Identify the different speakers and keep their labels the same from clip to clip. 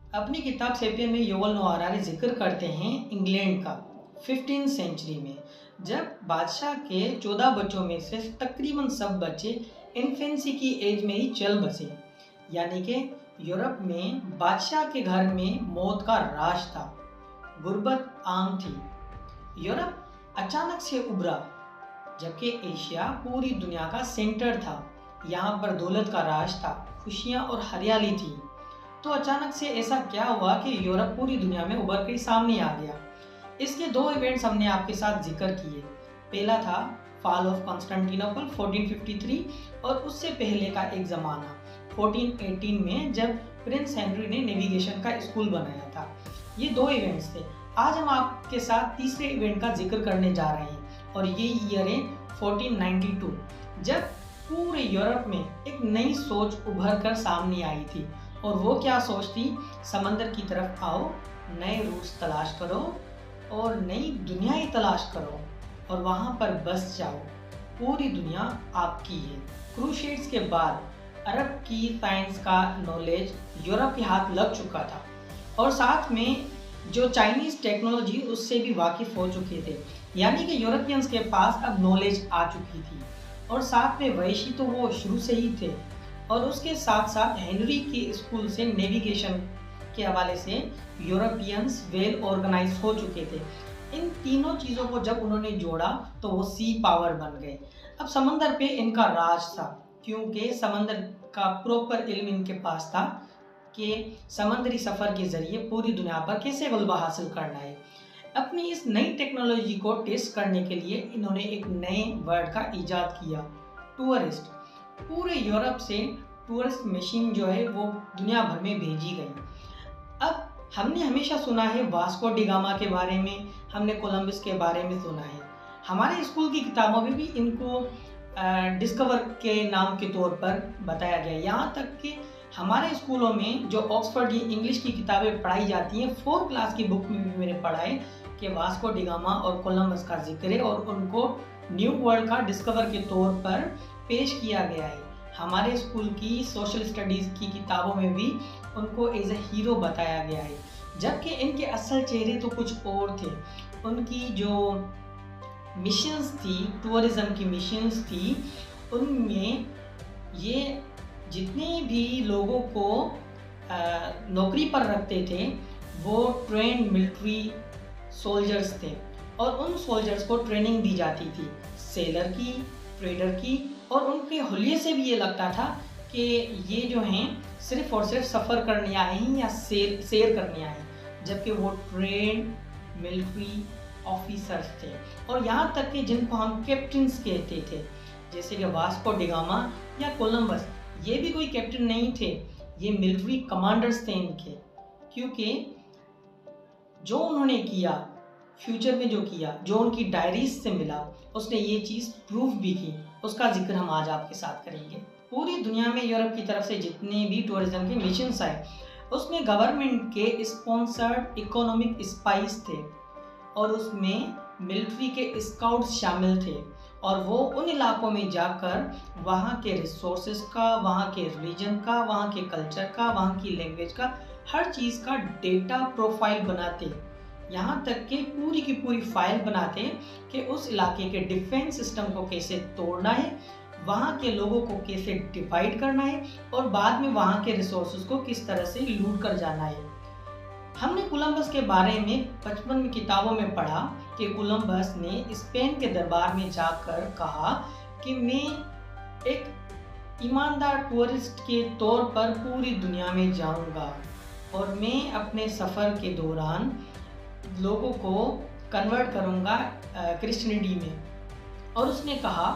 Speaker 1: अपनी किताब सेपियन में युवल नोआ हरारी जिक्र करते हैं इंग्लैंड का 15th सेंचुरी में, जब बादशाह के 14 बच्चों में से तकरीबन सब बच्चे इन्फेंसी की एज में ही चल बसे। यानी कि यूरोप में बादशाह के घर में मौत का राज था, गुर्बत आम थी। यूरोप अचानक से उभरा, जबकि एशिया पूरी दुनिया का सेंटर था। यहाँ पर दौलत का राज था, खुशियाँ और हरियाली थी। तो अचानक से ऐसा क्या हुआ कि यूरोप पूरी दुनिया में उभर कर सामने आ गया। इसके दो इवेंट्स हमने आपके साथ जिक्र किए। पहला था फॉल ऑफ कॉन्स्टेंटिनोपल 1453 और उससे पहले का एक ज़माना 1418 में जब प्रिंस हेनरी ने नेविगेशन का स्कूल बनाया था। ये दो इवेंट्स थे। आज हम आपके साथ तीसरे इवेंट का जिक्र करने जा रहे हैं और ये ईयर है 1492, जब पूरे यूरोप में एक नई सोच उभर कर सामने आई थी। और वो क्या सोच थी? समंदर की तरफ आओ, नए रूट्स तलाश करो और नई दुनिया ही तलाश करो और वहाँ पर बस जाओ। पूरी दुनिया आपकी है। क्रूसेड्स के बाद अरब की साइंस का नॉलेज यूरोप के हाथ लग चुका था और साथ में जो चाइनीज़ टेक्नोलॉजी उससे भी वाकिफ़ हो चुके थे। यानी कि यूरोपियंस के पास अब नॉलेज आ चुकी थी और साथ में वैशी तो वो शुरू से ही थे। और उसके साथ साथ हेनरी के स्कूल से नेविगेशन के हवाले से यूरोपियंस वेल ऑर्गेनाइज हो चुके थे। इन तीनों चीज़ों को जब उन्होंने जोड़ा तो वो सी पावर बन गए। अब समंदर पे इनका राज था, क्योंकि समंदर का प्रॉपर इल्म इनके पास था कि समंदरी सफ़र के ज़रिए पूरी दुनिया पर कैसे गलबा हासिल करना है। अपनी इस नई टेक्नोलॉजी को टेस्ट करने के लिए इन्होंने एक नए वर्ड का इजाद किया, टूरिस्ट। पूरे यूरोप से टूरिस्ट मशीन जो है वो दुनिया भर में भेजी गई। अब हमने हमेशा सुना है वास्को डी गामा के बारे में, हमने कोलंबस के बारे में सुना है। हमारे स्कूल की किताबों में भी इनको डिस्कवर के नाम के तौर पर बताया गया। यहाँ तक कि हमारे स्कूलों में जो ऑक्सफोर्ड की इंग्लिश की किताबें पढ़ाई जाती हैं, 4th क्लास की बुक में भी मैंने पढ़ा है कि वास्को डी गामा और कोलंबस का जिक्र है और उनको न्यू वर्ल्ड का डिस्कवर के तौर पर पेश किया गया है। हमारे स्कूल की सोशल स्टडीज़ की किताबों में भी उनको एज ए हीरो बताया गया है, जबकि इनके असल चेहरे तो कुछ और थे। उनकी जो मिशंस थी, टूरिज़्म की मिशंस थी, उनमें ये जितने भी लोगों को नौकरी पर रखते थे वो ट्रेंड मिलिट्री सोल्जर्स थे और उन सोल्जर्स को ट्रेनिंग दी जाती थी, सेलर की, ट्रेडर की। और उनके हुलिये से भी ये लगता था कि ये जो हैं सिर्फ और सिर्फ सफ़र करने आए हैं या सेर करने आए हैं, जबकि वो ट्रेंड मिलिट्री ऑफिसर्स थे। और यहाँ तक कि जिनको हम कैप्टन्स कहते थे, जैसे कि वास्को डी गामा या कोलंबस, ये भी कोई कैप्टन नहीं थे, ये मिलिट्री कमांडर्स थे इनके। क्योंकि जो उन्होंने किया, फ्यूचर में जो किया, जो उनकी डायरीज से मिला, उसने ये चीज़ प्रूव भी की। उसका जिक्र हम आज आपके साथ करेंगे। पूरी दुनिया में यूरोप की तरफ से जितने भी टूरिज्म के मिशंस आए, उसमें गवर्नमेंट के स्पॉन्सर्ड इकोनॉमिक स्पाइस थे और उसमें मिलिट्री के स्काउट्स शामिल थे और वो उन इलाकों में जाकर वहाँ के रिसोर्सेज का, वहाँ के रिलीजन का, वहाँ के कल्चर का, वहाँ की लैंग्वेज का, हर चीज़ का डेटा प्रोफाइल बनाते। यहाँ तक कि पूरी की पूरी फाइल बनाते कि उस इलाके के डिफेंस सिस्टम को कैसे तोड़ना है, वहाँ के लोगों को कैसे डिवाइड करना है और बाद में वहाँ के रिसोर्सेज को किस तरह से लूट कर जाना है। हमने कोलंबस के बारे में बचपन में किताबों में पढ़ा कि कोलंबस ने स्पेन के दरबार में जाकर कहा कि मैं एक ईमानदार टूरिस्ट के तौर पर पूरी दुनिया में जाऊंगा और मैं अपने सफ़र के दौरान लोगों को कन्वर्ट करूंगा क्रिश्चियनिटी में। और उसने कहा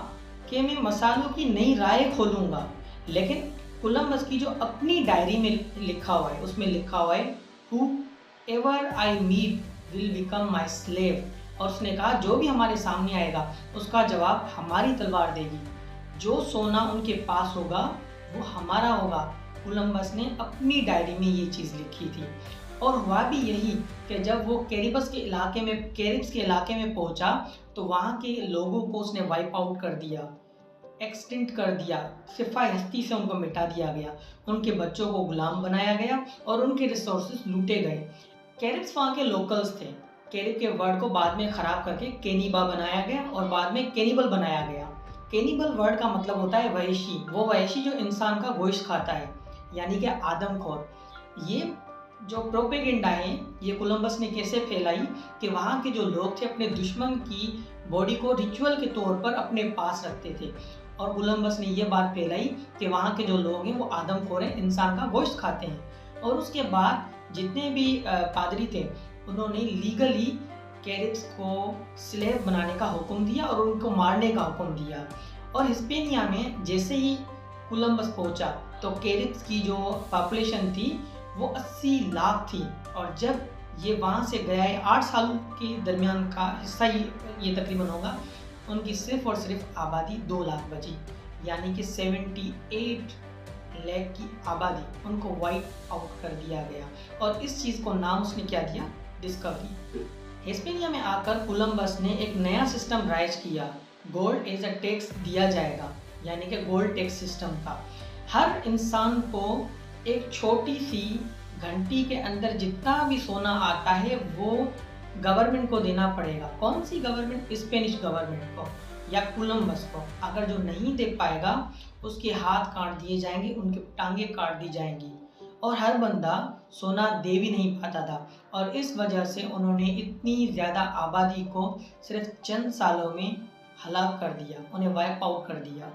Speaker 1: कि मैं मसालों की नई राय खोलूंगा। लेकिन कोलंबस की जो अपनी डायरी में लिखा हुआ है, उसमें लिखा हुआ है Whoever I meet will become my slave। और उसने कहा जो भी हमारे सामने आएगा उसका जवाब हमारी तलवार देगी, जो सोना उनके पास होगा वो हमारा होगा। कोलंबस ने अपनी डायरी में ये चीज़ लिखी थी। और हुआ भी यही कि जब वो कैरिब्स के इलाके में पहुंचा तो वहाँ के लोगों को उसने वाइप आउट कर दिया। एक्सटिंक्ट कर दिया, सिफाय हस्ती से उनको मिटा दिया गया, उनके बच्चों को गुलाम बनाया गया और उनके रिसोर्सेज लूटे गए। कैरिब्स वहाँ के लोकल्स थे। कैरिब के वर्ड को बाद में ख़राब करके केनिबा बनाया गया और बाद में केनिबल बनाया गया। केनिबल वर्ड का मतलब होता है वहशी, वो वहशी जो इंसान का गोश्त खाता है, यानी कि आदमखोर। ये जो प्रोपेगेंडा है ये कोलंबस ने कैसे फैलाई कि वहाँ के जो लोग थे अपने दुश्मन की बॉडी को रिचुअल के तौर पर अपने पास रखते थे, और कोलंबस ने ये बात फैलाई कि वहाँ के जो लोग हैं वो आदमखोर हैं, इंसान का गोश्त खाते हैं। और उसके बाद जितने भी पादरी थे उन्होंने लीगली कैरिब्स को स्लेव बनाने का हुक्म दिया और उनको मारने का हुक्म दिया। और हिस्पेनिया में जैसे ही कोलंबस पहुंचा तो कैरिब्स की जो पॉपुलेशन थी वो 80 लाख थी, और जब ये वहाँ से गया है 8 सालों के दरमियान का हिस्सा ये तकरीबन होगा, उनकी सिर्फ और सिर्फ आबादी 2 लाख बची, यानी कि 78 लाख की आबादी उनको वाइप आउट कर दिया गया। और इस चीज़ को नाम उसने क्या दिया? डिस्कवरी। हिस्पेनिया में आकर कोलंबस ने एक नया सिस्टम राइज किया, गोल्ड एज अ टैक्स दिया जाएगा, यानी कि गोल्ड टैक्स सिस्टम का। हर इंसान को एक छोटी सी घंटी के अंदर जितना भी सोना आता है वो गवर्नमेंट को देना पड़ेगा। कौन सी गवर्नमेंट? स्पेनिश गवर्नमेंट को या कोलंबस को। अगर जो नहीं दे पाएगा उसके हाथ काट दिए जाएंगे, उनकी टांगे काट दी जाएंगी, और हर बंदा सोना दे भी नहीं पाता था। और इस वजह से उन्होंने इतनी ज़्यादा आबादी को सिर्फ चंद सालों में हलाक कर दिया, उन्हें वाइप आउट कर दिया।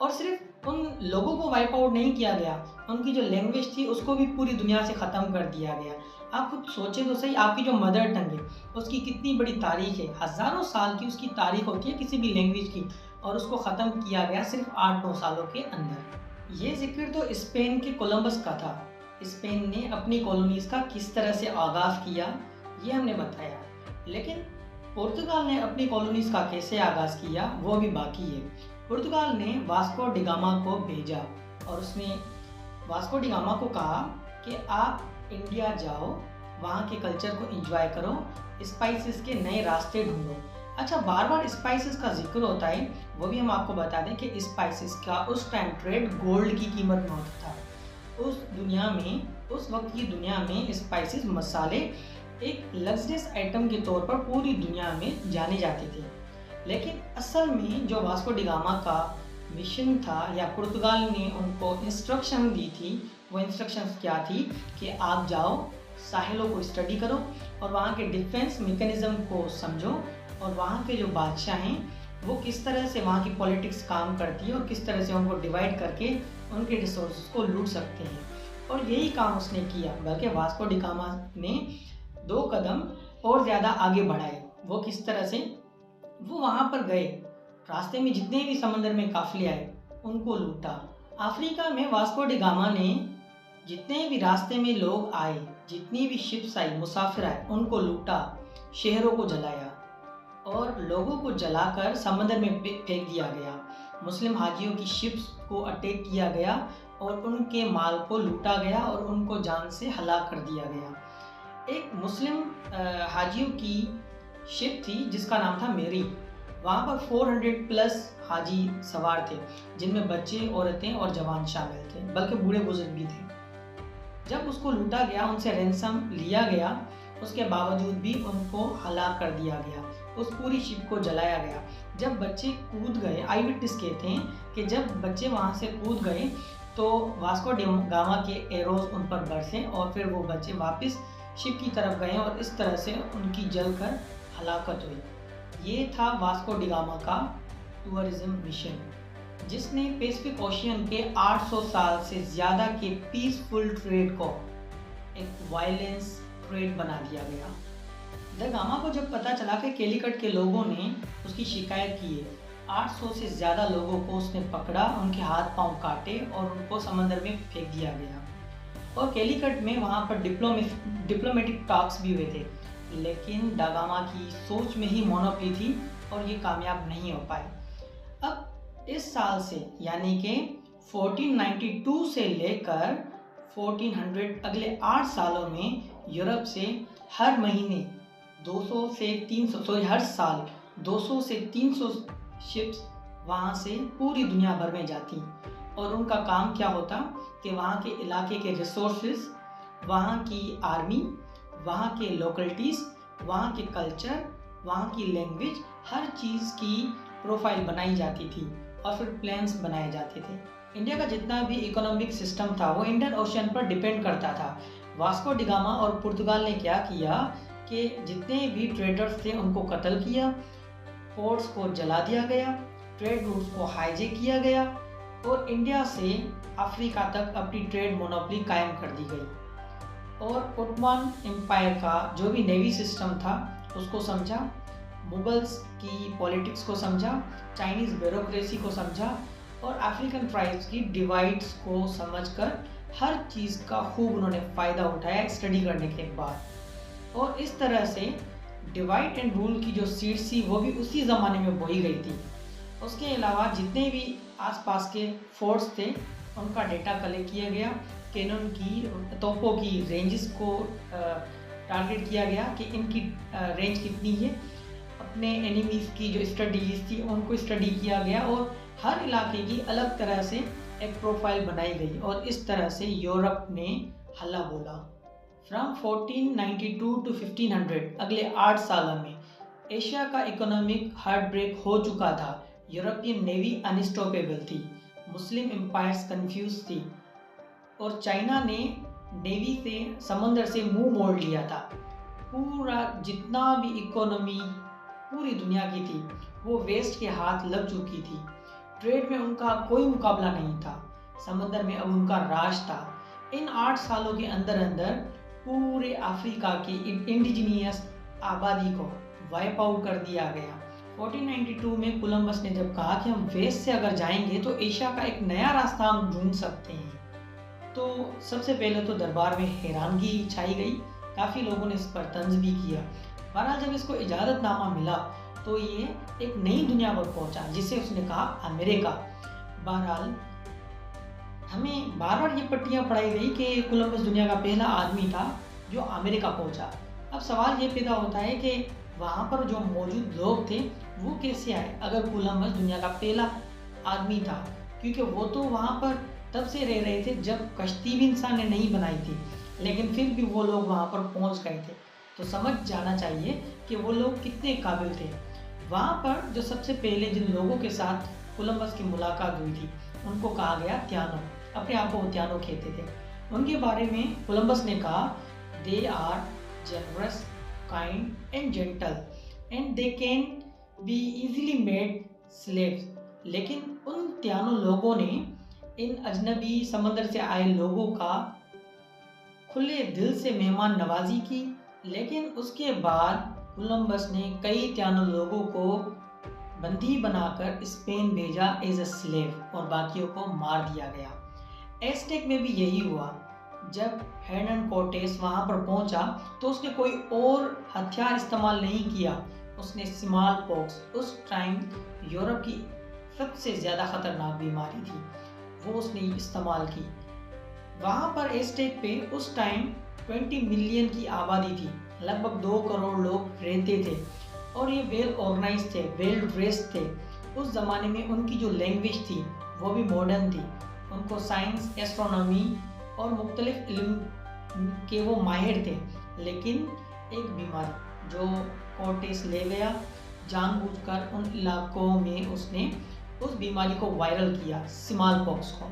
Speaker 1: और सिर्फ उन लोगों को वाइप आउट नहीं किया गया, उनकी जो लैंग्वेज थी उसको भी पूरी दुनिया से ख़त्म कर दिया गया। आप खुद सोचें तो सही, आपकी जो मदर टंग है उसकी कितनी बड़ी तारीख है, हज़ारों साल की उसकी तारीख होती है किसी भी लैंग्वेज की, और उसको ख़त्म किया गया सिर्फ 8-9 सालों के अंदर। ये जिक्र तो स्पेन के कोलंबस का था। स्पेन ने अपनी कॉलोनीज़ का किस तरह से आगाज़ किया ये हमने बताया, लेकिन पुर्तगाल ने अपनी कॉलोनीज़ का कैसे आगाज़ किया वो भी बाकी है। पुर्तगाल ने वास्को डी गामा को भेजा और उसने वास्को डी गामा को कहा कि आप इंडिया जाओ, वहाँ के कल्चर को एंजॉय करो, स्पाइसेस के नए रास्ते ढूंढो। अच्छा, बार बार स्पाइसेस का जिक्र होता है, वो भी हम आपको बता दें कि स्पाइसेस का उस टाइम ट्रेड गोल्ड की कीमत में होता था। उस वक्त की दुनिया में स्पाइसेस, मसाले एक लग्जरियस आइटम के तौर पर पूरी दुनिया में जाने जाते थे। लेकिन असल में जो वास्को डी गामा का मिशन था या पुर्तगाल ने उनको इंस्ट्रक्शन दी थी, वो इंस्ट्रक्शंस क्या थी कि आप जाओ, साहिलों को स्टडी करो और वहाँ के डिफेंस मैकेनिज्म को समझो, और वहाँ के जो बादशाह हैं वो किस तरह से वहाँ की पॉलिटिक्स काम करती है और किस तरह से उनको डिवाइड करके उनके रिसोर्सेज को लूट सकते हैं। और यही काम उसने किया, बल्कि वास्को डी गामा ने 2 कदम और ज़्यादा आगे बढ़ाए। वो किस तरह से? वो वहाँ पर गए, रास्ते में जितने भी समंदर में काफिले आए उनको लूटा। अफ्रीका में वास्को डी गामा ने जितने भी रास्ते में लोग आए, जितनी भी शिप्स आई, मुसाफिर आए, उनको लूटा, शहरों को जलाया और लोगों को जलाकर समंदर में फेंक दिया गया। मुस्लिम हाजियों की शिप्स को अटैक किया गया और उनके माल को लूटा गया और उनको जान से हलाक कर दिया गया। एक मुस्लिम हाजियों की शिप थी जिसका नाम था मेरी। वहाँ पर 400 प्लस हाजी सवार थे, जिनमें बच्चे, औरतें और जवान शामिल थे, बल्कि बूढ़े बुजुर्ग भी थे। जब उसको लूटा गया, उनसे रैंसम लिया गया, उसके बावजूद भी उनको हलाक कर दिया गया, उस पूरी शिप को जलाया गया। जब बच्चे कूद गए, आई विटनेस कहते हैं कि जब बच्चे वहाँ से कूद गए तो वास्को डी गामा के एरोज उन पर बरसे और फिर वो बच्चे वापस शिप की तरफ गए और इस तरह से उनकी जलकर हलाकत हुई। ये था वास्को डी गामा का टूरिज्म मिशन, जिसने पैसिफिक ओशियन के 800 साल से ज़्यादा के पीसफुल ट्रेड को एक वायलेंस ट्रेड बना दिया गया। द गामा को जब पता चला कि कैलीकट के लोगों ने उसकी शिकायत की है, 800 से ज़्यादा लोगों को उसने पकड़ा, उनके हाथ पांव काटे और उनको समंदर में फेंक दिया गया। और कैलीकट में वहाँ पर डिप्लोमेटिक टॉक्स भी हुए थे, लेकिन द गामा की सोच में ही मोनोपोली थी और ये कामयाब नहीं हो पाए। अब इस साल से यानी कि 1492 से लेकर 1400 अगले 8 सालों में यूरोप से हर महीने 200 से 300 हर साल 200 से 300 शिप्स वहाँ से पूरी दुनिया भर में जाती और उनका काम क्या होता कि वहाँ के इलाके के रिसोर्सेज, वहाँ की आर्मी, वहाँ के लोकलिटीज़, वहाँ के कल्चर, वहाँ की लैंग्वेज, हर चीज़ की प्रोफाइल बनाई जाती थी और फिर प्लान्स बनाए जाते थे। इंडिया का जितना भी इकोनॉमिक सिस्टम था वो इंडियन ओशन पर डिपेंड करता था। वास्को डिगामा और पुर्तगाल ने क्या किया कि जितने भी ट्रेडर्स थे उनको कत्ल किया, पोर्ट्स को जला दिया गया, ट्रेड रूट्स को हाईजेक किया गया और इंडिया से अफ्रीका तक अपनी ट्रेड मोनोपोली कायम कर दी गई। और ओटोमन एम्पायर का जो भी नेवी सिस्टम था उसको समझा, मुगल्स की पॉलिटिक्स को समझा, चाइनीज़ ब्यूरोक्रेसी को समझा और अफ्रीकन ट्राइब्स की डिवाइड्स को समझकर हर चीज़ का खूब उन्होंने फ़ायदा उठाया स्टडी करने के बाद। और इस तरह से डिवाइड एंड रूल की जो सीड्स थी वो भी उसी ज़माने में बोई गई थी। उसके अलावा जितने भी आसपास के फोर्ट्स थे उनका डेटा कलेक्ट किया गया, कैनन की, तोपों की रेंजेस को टारगेट किया गया कि इनकी रेंज कितनी है। अपने एनिमीज़ की जो स्ट्रेटजीज थी उनको स्टडी किया गया और हर इलाके की अलग तरह से एक प्रोफाइल बनाई गई और इस तरह से यूरोप ने हल्ला बोला। फ्रॉम 1492 टू 1500 अगले 8 सालों में एशिया का इकोनॉमिक हार्ट ब्रेक हो चुका था। यूरोपियन नेवी अनस्टॉपेबल थी, मुस्लिम एम्पायर्स कंफ्यूज थी और चाइना ने नेवी से समंदर से मुंह मोड़ लिया था। पूरा जितना भी इकोनॉमी पूरी दुनिया की थी वो वेस्ट के हाथ लग चुकी थी। ट्रेड में उनका कोई मुकाबला नहीं था, समंदर में अब उनका राज था। इन 8 सालों के अंदर अंदर पूरे अफ्रीका की इंडिजिनियस आबादी को वाइप आउट कर दिया गया। 1492 में कोलंबस ने जब कहा कि हम वेस्ट से अगर जाएंगे तो एशिया का एक नया रास्ता हम ढूंढ सकते हैं, तो सबसे पहले तो दरबार में हैरानगी छाई गई, काफ़ी लोगों ने इस पर तंज भी किया। बहरहाल जब इसको इजाज़तनामा मिला तो ये एक नई दुनिया पर पहुंचा जिसे उसने कहा अमेरिका। बहरहाल हमें बार बार ये पट्टियाँ पढ़ाई गई कि कोलंबस दुनिया का पहला आदमी था जो अमेरिका पहुंचा। अब सवाल ये पैदा होता है कि वहाँ पर जो मौजूद लोग थे वो कैसे आए अगर कोलंबस दुनिया का पहला आदमी था, क्योंकि वो तो वहाँ पर तब से रह रहे थे जब कश्ती भी इंसान ने नहीं बनाई थी, लेकिन फिर भी वो लोग वहाँ पर पहुँच गए थे। तो समझ जाना चाहिए कि वो लोग कितने काबिल थे। वहाँ पर जो सबसे पहले जिन लोगों के साथ कोलंबस की मुलाकात हुई थी उनको कहा गया त्यानो, अपने आप को वो त्यानो कहते थे। उनके बारे में कोलंबस ने कहा they are generous, kind and gentle and they can be easily made slaves. लेकिन उन त्यानो लोगों ने इन अजनबी समंदर से आए लोगों का खुले दिल से मेहमान नवाजी की, लेकिन उसके बाद कोलंबस ने कई त्यानो लोगों को बंदी बनाकर स्पेन भेजा एज अ स्लेव और बाकियों को मार दिया गया। एस्टेक में भी यही हुआ। जब हर्नन कोर्टेस वहाँ पर पहुँचा तो उसने कोई और हथियार इस्तेमाल नहीं किया, उसने स्मॉल पॉक्स, उस टाइम यूरोप की सबसे ज़्यादा ख़तरनाक बीमारी थी, वो उसने इस्तेमाल की। वहाँ पर एस्टेक पे उस टाइम 20 मिलियन की आबादी थी, लगभग 2 करोड़ लोग रहते थे और ये वेल ऑर्गेनाइज थे, वेल ड्रेस्ड थे। उस ज़माने में उनकी जो लैंग्वेज थी वो भी मॉडर्न थी, उनको साइंस, एस्ट्रोनॉमी और मुख्तलिफ इल्म के वो माहिर थे। लेकिन एक बीमारी जो कोर्टेस ले गया, जानबूझकर उन इलाकों में उसने उस बीमारी को वायरल किया, स्मॉल पॉक्स को।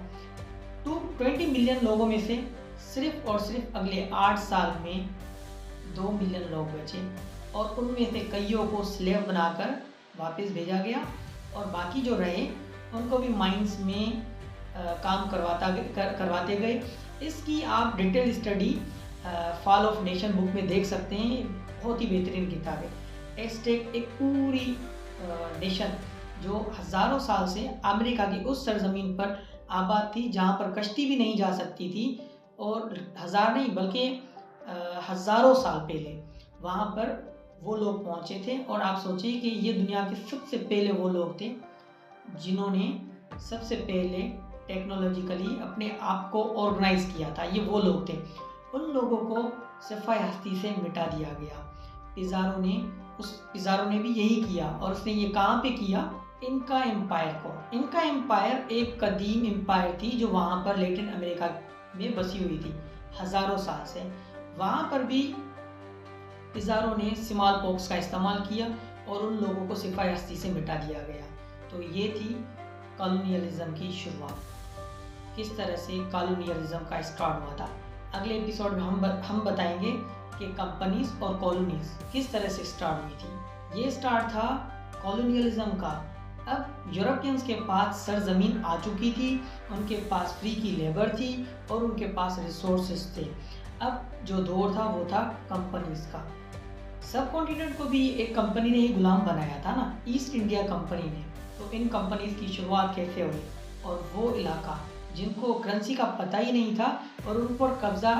Speaker 1: तो 20 मिलियन लोगों में से सिर्फ और सिर्फ अगले 8 साल में 2 मिलियन लोग बचे और उनमें से कईयों को स्लेव बनाकर वापस भेजा गया और बाकी जो रहे उनको भी माइंस में काम करवाते गए। इसकी आप detail study fall of nation book में देख सकते हैं, बहुत ही बेहतरीन किताब है। एस्टेक एक पूरी नेशन जो हज़ारों साल से अमेरिका की उस सरजमीन पर आबाद थी जहाँ पर कश्ती भी नहीं जा सकती थी और हज़ार नहीं बल्कि हज़ारों साल पहले वहाँ पर वो लोग पहुँचे थे। और आप सोचिए कि ये दुनिया के सबसे पहले वो लोग थे जिन्होंने सबसे पहले टेक्नोलॉजिकली अपने आप को ऑर्गेनाइज किया था, ये वो लोग थे। उन लोगों को सफ़ाई हस्ती से मिटा दिया गया। पिज़ारो ने भी यही किया और उसने ये कहाँ पे किया, इनका एम्पायर को, इनका एम्पायर एक कदीम एम्पायर थी जो वहाँ पर लेटिन अमेरिका में बसी हुई थी हज़ारों साल से। वहाँ पर भी पिज़ारो ने स्मॉल पॉक्स का इस्तेमाल किया और उन लोगों को सिफाय हस्ती से मिटा दिया गया। तो ये थी कॉलोनियलिज्म की शुरुआत, किस तरह से कॉलोनियलिज्म का स्टार्ट हुआ था। अगले एपिसोड में हम बताएंगे कि कंपनीज और कॉलोनीज किस तरह से स्टार्ट हुई थी। ये स्टार्ट था कॉलोनियलिज्म का। अब यूरोपियंस के पास सरजमीन आ चुकी थी, उनके पास फ्री की लेबर थी और उनके पास रिसोर्सेज थे। अब जो दौर था वो था कंपनीज का। सब कॉन्टिनेंट को भी एक कंपनी ने ही गुलाम बनाया था ना, ईस्ट इंडिया कंपनी ने। तो इन कंपनीज की शुरुआत कैसे हुई और वो इलाका जिनको करेंसी का पता ही नहीं था और उन पर कब्जा